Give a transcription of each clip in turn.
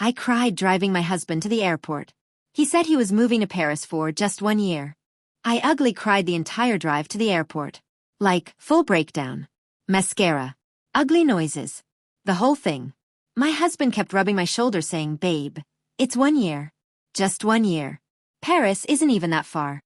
I cried driving my husband to the airport. He said he was moving to Paris for just 1 year. I ugly cried the entire drive to the airport. Like, full breakdown. Mascara. Ugly noises. The whole thing. My husband kept rubbing my shoulder saying, "Babe, it's 1 year. Just 1 year. Paris isn't even that far."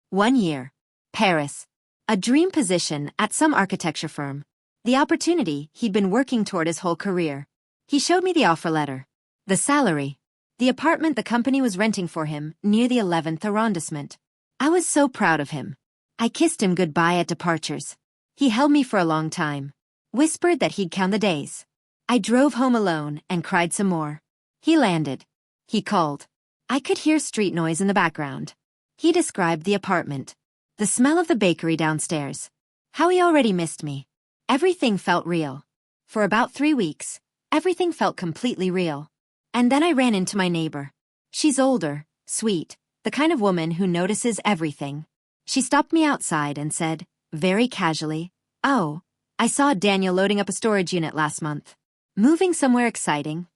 1 year. Paris. A dream position at some architecture firm. The opportunity he'd been working toward his whole career. He showed me the offer letter. The salary. The apartment the company was renting for him near the 11th arrondissement. I was so proud of him. I kissed him goodbye at departures. He held me for a long time. Whispered that he'd count the days. I drove home alone and cried some more. He landed. He called. I could hear street noise in the background. He described the apartment. The smell of the bakery downstairs. How he already missed me. Everything felt real. For about 3 weeks, everything felt completely real. And then I ran into my neighbor. She's older, sweet, the kind of woman who notices everything. She stopped me outside and said, very casually, "Oh, I saw Daniel loading up a storage unit last month. Moving somewhere exciting."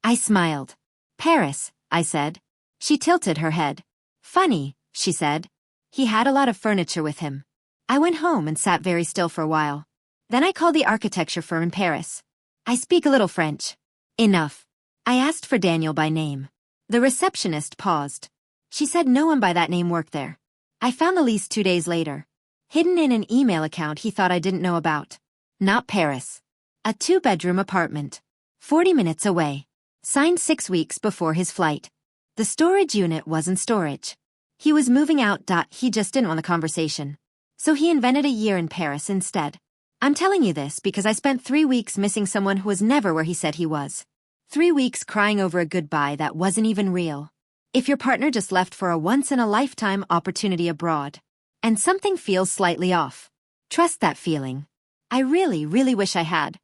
I smiled. "Paris," I said. She tilted her head. "Funny," she said. He had a lot of furniture with him. I went home and sat very still for a while. Then I called the architecture firm in Paris. "I speak a little French." "Enough." I asked for Daniel by name. The receptionist paused. She said no one by that name worked there. I found the lease 2 days later. Hidden in an email account he thought I didn't know about. Not Paris. A 2-bedroom apartment. 40 minutes away. Signed 6 weeks before his flight. The storage unit wasn't storage. He was moving out. He just didn't want the conversation. So he invented a year in Paris instead. I'm telling you this because I spent 3 weeks missing someone who was never where he said he was. 3 weeks crying over a goodbye that wasn't even real. If your partner just left for a once-in-a-lifetime opportunity abroad, and something feels slightly off, trust that feeling. I really, really wish I had.